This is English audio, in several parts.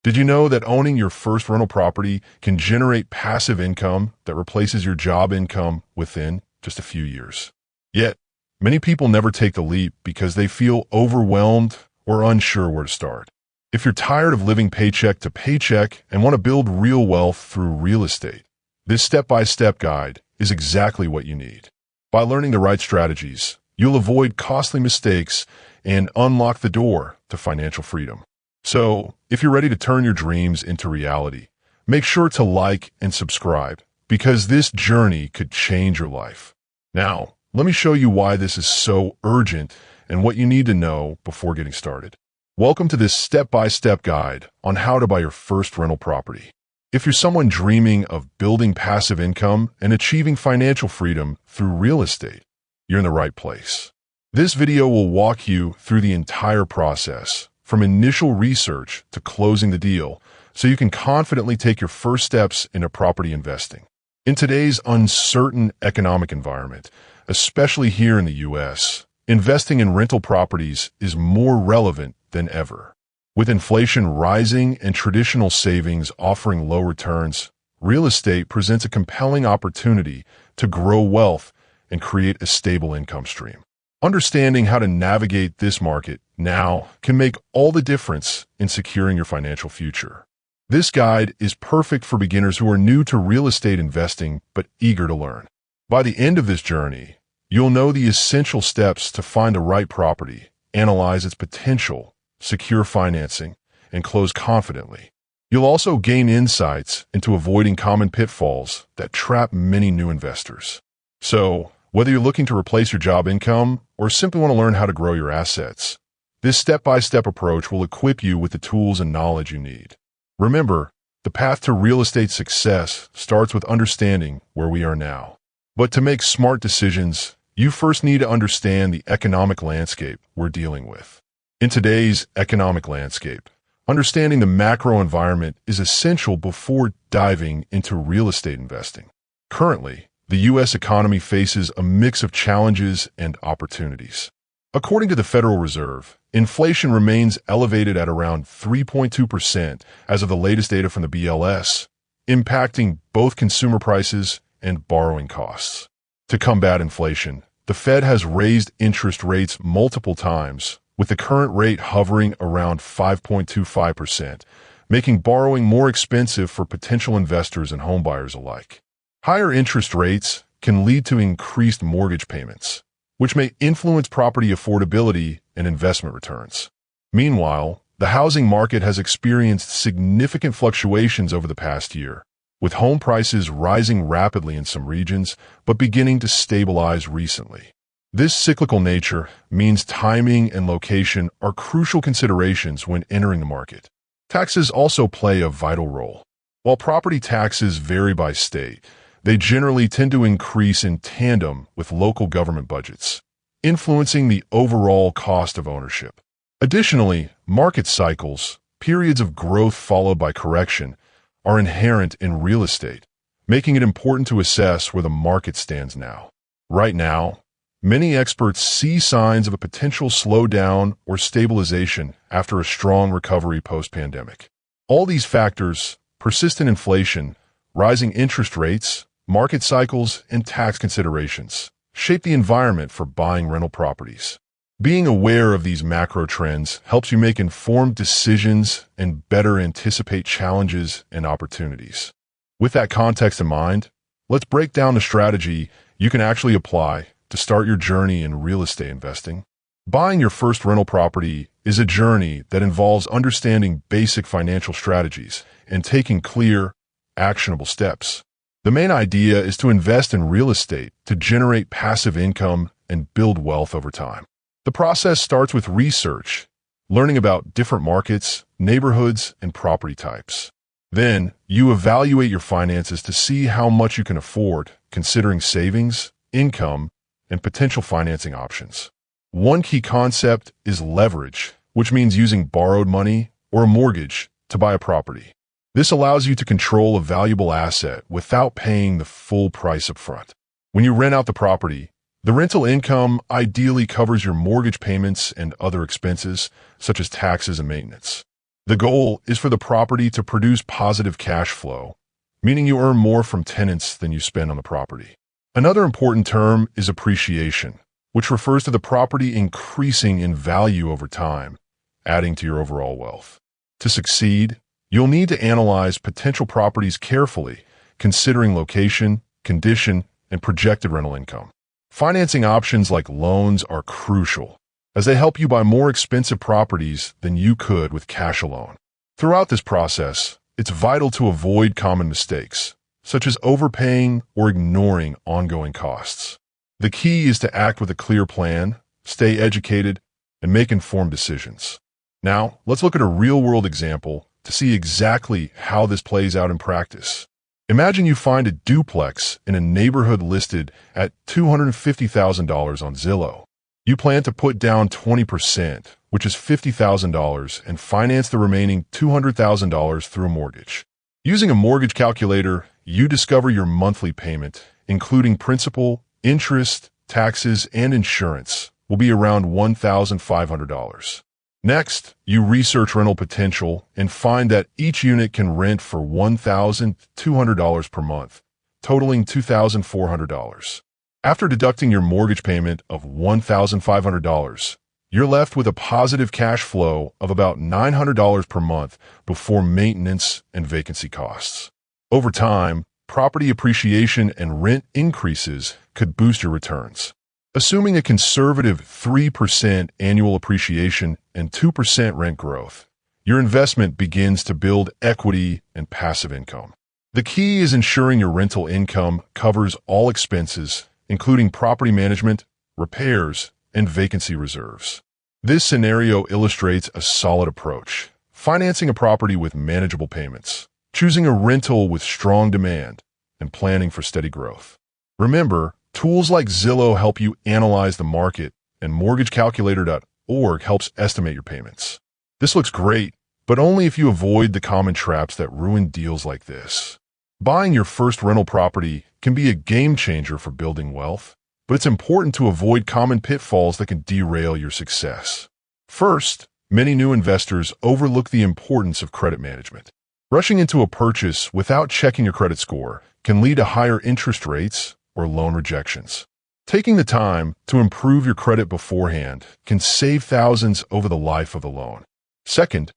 Did you know that owning your first rental property can generate passive income that replaces your job income within just a few years? Yet, many people never take the leap because they feel overwhelmed or unsure where to start. If you're tired of living paycheck to paycheck and want to build real wealth through real estate, this step-by-step guide is exactly what you need. By learning the right strategies, you'll avoid costly mistakes and unlock the door to financial freedom. So, if you're ready to turn your dreams into reality, make sure to like and subscribe because this journey could change your life. Now, let me show you why this is so urgent and what you need to know before getting started. Welcome to this step-by-step guide on how to buy your first rental property. If you're someone dreaming of building passive income and achieving financial freedom through real estate, you're in the right place. This video will walk you through the entire process, from initial research to closing the deal, so you can confidently take your first steps into property investing. In today's uncertain economic environment, especially here in the U.S., investing in rental properties is more relevant than ever. With inflation rising and traditional savings offering low returns, real estate presents a compelling opportunity to grow wealth and create a stable income stream. Understanding how to navigate this market now can make all the difference in securing your financial future. This guide is perfect for beginners who are new to real estate investing but eager to learn. By the end of this journey, you'll know the essential steps to find the right property, analyze its potential, secure financing, and close confidently. You'll also gain insights into avoiding common pitfalls that trap many new investors. So, whether you're looking to replace your job income or simply want to learn how to grow your assets, this step-by-step approach will equip you with the tools and knowledge you need. Remember, the path to real estate success starts with understanding where we are now. But to make smart decisions, you first need to understand the economic landscape we're dealing with. In today's economic landscape, understanding the macro environment is essential before diving into real estate investing. Currently, the U.S. economy faces a mix of challenges and opportunities. According to the Federal Reserve, inflation remains elevated at around 3.2% as of the latest data from the BLS, impacting both consumer prices and borrowing costs. To combat inflation, the Fed has raised interest rates multiple times, with the current rate hovering around 5.25%, making borrowing more expensive for potential investors and homebuyers alike. Higher interest rates can lead to increased mortgage payments, which may influence property affordability and investment returns. Meanwhile, the housing market has experienced significant fluctuations over the past year, with home prices rising rapidly in some regions but beginning to stabilize recently. This cyclical nature means timing and location are crucial considerations when entering the market. Taxes also play a vital role. While property taxes vary by state, they generally tend to increase in tandem with local government budgets, influencing the overall cost of ownership. Additionally, market cycles, periods of growth followed by correction, are inherent in real estate, making it important to assess where the market stands now. Right now, many experts see signs of a potential slowdown or stabilization after a strong recovery post-pandemic. All these factors, persistent inflation, rising interest rates, market cycles, and tax considerations, shape the environment for buying rental properties. Being aware of these macro trends helps you make informed decisions and better anticipate challenges and opportunities. With that context in mind, let's break down the strategy you can actually apply to start your journey in real estate investing. Buying your first rental property is a journey that involves understanding basic financial strategies and taking clear, actionable steps. The main idea is to invest in real estate to generate passive income and build wealth over time. The process starts with research, learning about different markets, neighborhoods, and property types. Then, you evaluate your finances to see how much you can afford, considering savings, income, and potential financing options. One key concept is leverage, which means using borrowed money or a mortgage to buy a property. This allows you to control a valuable asset without paying the full price up front. When you rent out the property, the rental income ideally covers your mortgage payments and other expenses, such as taxes and maintenance. The goal is for the property to produce positive cash flow, meaning you earn more from tenants than you spend on the property. Another important term is appreciation, which refers to the property increasing in value over time, adding to your overall wealth. To succeed, you'll need to analyze potential properties carefully, considering location, condition, and projected rental income. Financing options like loans are crucial, as they help you buy more expensive properties than you could with cash alone. Throughout this process, it's vital to avoid common mistakes, such as overpaying or ignoring ongoing costs. The key is to act with a clear plan, stay educated, and make informed decisions. Now, let's look at a real-world example to see exactly how this plays out in practice. Imagine you find a duplex in a neighborhood listed at $250,000 on Zillow. You plan to put down 20%, which is $50,000, and finance the remaining $200,000 through a mortgage. Using a mortgage calculator, you discover your monthly payment, including principal, interest, taxes, and insurance, will be around $1,500. Next, you research rental potential and find that each unit can rent for $1,200 per month, totaling $2,400. After deducting your mortgage payment of $1,500, you're left with a positive cash flow of about $900 per month before maintenance and vacancy costs. Over time, property appreciation and rent increases could boost your returns. Assuming a conservative 3% annual appreciation and 2% rent growth, your investment begins to build equity and passive income. The key is ensuring your rental income covers all expenses, including property management, repairs, and vacancy reserves. This scenario illustrates a solid approach: financing a property with manageable payments, choosing a rental with strong demand, and planning for steady growth. Remember, tools like Zillow help you analyze the market, and mortgagecalculator.org helps estimate your payments. This looks great, but only if you avoid the common traps that ruin deals like this. Buying your first rental property can be a game changer for building wealth, but it's important to avoid common pitfalls that can derail your success. First, many new investors overlook the importance of credit management. Rushing into a purchase without checking your credit score can lead to higher interest rates or loan rejections. Taking the time to improve your credit beforehand can save thousands over the life of the loan. Second,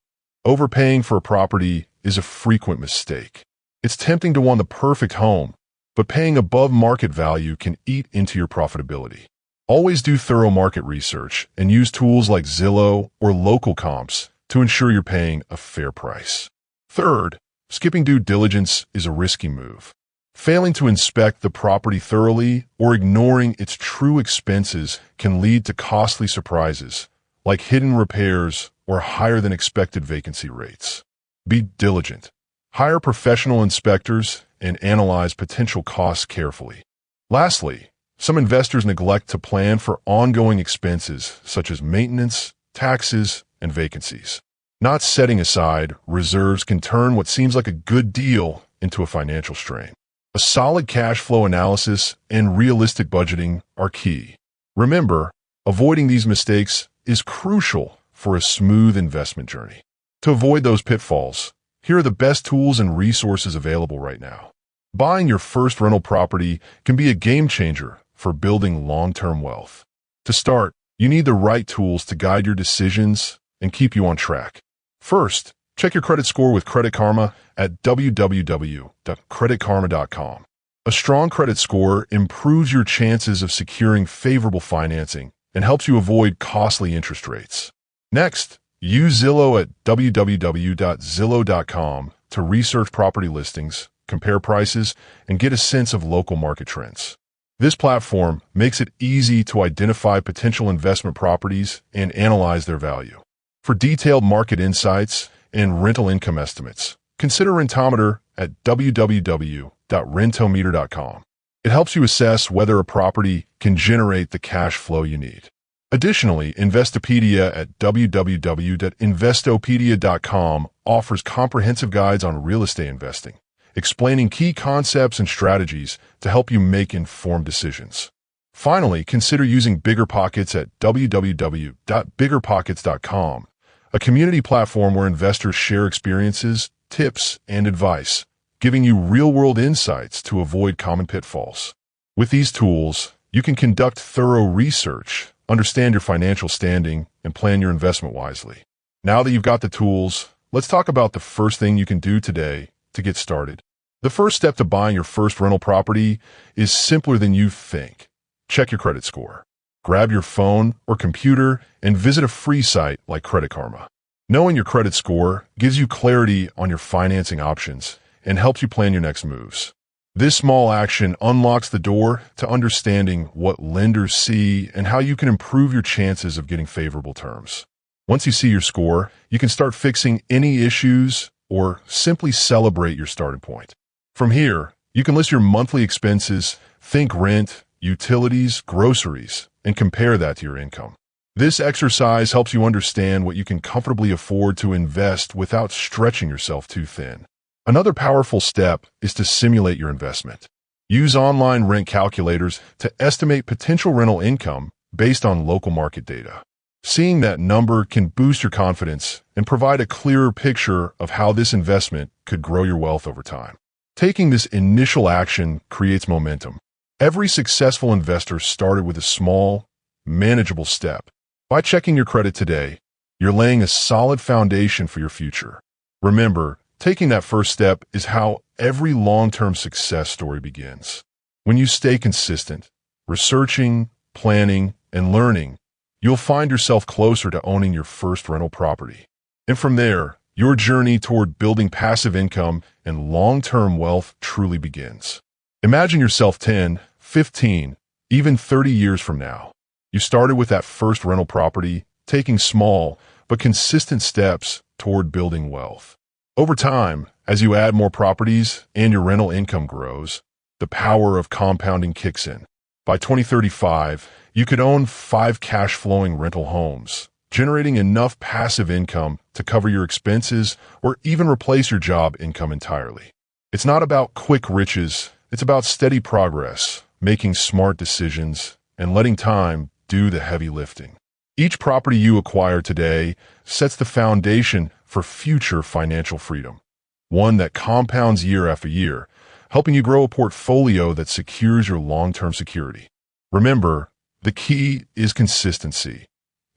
overpaying for a property is a frequent mistake. It's tempting to want the perfect home, but paying above market value can eat into your profitability. Always do thorough market research and use tools like Zillow or local comps to ensure you're paying a fair price. Third, skipping due diligence is a risky move. Failing to inspect the property thoroughly or ignoring its true expenses can lead to costly surprises, like hidden repairs or higher than expected vacancy rates. Be diligent. Hire professional inspectors and analyze potential costs carefully. Lastly, some investors neglect to plan for ongoing expenses such as maintenance, taxes, and vacancies. Not setting aside reserves can turn what seems like a good deal into a financial strain. A solid cash flow analysis and realistic budgeting are key. Remember, avoiding these mistakes is crucial for a smooth investment journey. To avoid those pitfalls, here are the best tools and resources available right now. Buying your first rental property can be a game changer for building long-term wealth. To start, you need the right tools to guide your decisions and keep you on track. First, check your credit score with Credit Karma at www.creditkarma.com. A strong credit score improves your chances of securing favorable financing and helps you avoid costly interest rates. Next, use Zillow at www.zillow.com to research property listings, compare prices, and get a sense of local market trends. This platform makes it easy to identify potential investment properties and analyze their value. For detailed market insights and rental income estimates, consider Rentometer at www.rentometer.com. It helps you assess whether a property can generate the cash flow you need. Additionally, Investopedia at www.investopedia.com offers comprehensive guides on real estate investing, explaining key concepts and strategies to help you make informed decisions. Finally, consider using BiggerPockets at www.biggerpockets.com, a community platform where investors share experiences, tips, and advice, giving you real-world insights to avoid common pitfalls. With these tools, you can conduct thorough research, understand your financial standing, and plan your investment wisely. Now that you've got the tools, let's talk about the first thing you can do today to get started. The first step to buying your first rental property is simpler than you think. Check your credit score. Grab your phone or computer and visit a free site like Credit Karma. Knowing your credit score gives you clarity on your financing options and helps you plan your next moves. This small action unlocks the door to understanding what lenders see and how you can improve your chances of getting favorable terms. Once you see your score, you can start fixing any issues or simply celebrate your starting point. From here, you can list your monthly expenses, think rent, utilities, groceries, and compare that to your income. This exercise helps you understand what you can comfortably afford to invest without stretching yourself too thin. Another powerful step is to simulate your investment. Use online rent calculators to estimate potential rental income based on local market data. Seeing that number can boost your confidence and provide a clearer picture of how this investment could grow your wealth over time. Taking this initial action creates momentum. Every successful investor started with a small, manageable step. By checking your credit today, you're laying a solid foundation for your future. Remember, taking that first step is how every long-term success story begins. When you stay consistent, researching, planning, and learning, you'll find yourself closer to owning your first rental property. And from there, your journey toward building passive income and long-term wealth truly begins. Imagine yourself 10, 15, even 30 years from now. You started with that first rental property, taking small but consistent steps toward building wealth. Over time, as you add more properties and your rental income grows, the power of compounding kicks in. By 2035, you could own 5 cash-flowing rental homes, generating enough passive income to cover your expenses or even replace your job income entirely. It's not about quick riches, it's about steady progress, making smart decisions, and letting time do the heavy lifting. Each property you acquire today sets the foundation for future financial freedom, one that compounds year after year, helping you grow a portfolio that secures your long-term security. Remember, the key is consistency,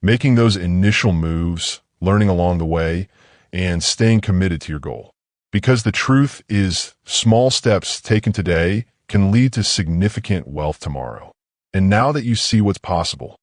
making those initial moves, learning along the way, and staying committed to your goal. Because the truth is, small steps taken today can lead to significant wealth tomorrow. And now that you see what's possible,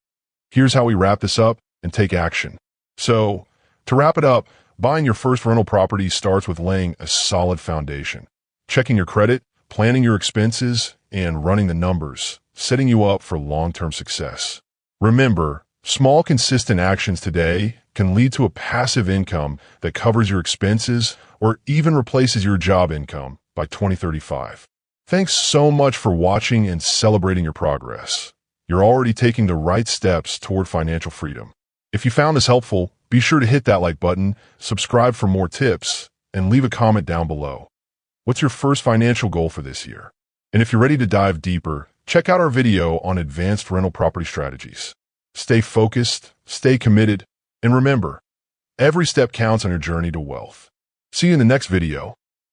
here's how we wrap this up and take action. So, to wrap it up, buying your first rental property starts with laying a solid foundation. Checking your credit, planning your expenses, and running the numbers, setting you up for long-term success. Remember, small consistent actions today can lead to a passive income that covers your expenses or even replaces your job income by 2035. Thanks so much for watching and celebrating your progress. You're already taking the right steps toward financial freedom. If you found this helpful, be sure to hit that like button, subscribe for more tips, and leave a comment down below. What's your first financial goal for this year? And if you're ready to dive deeper, check out our video on advanced rental property strategies. Stay focused, stay committed, and remember, every step counts on your journey to wealth. See you in the next video.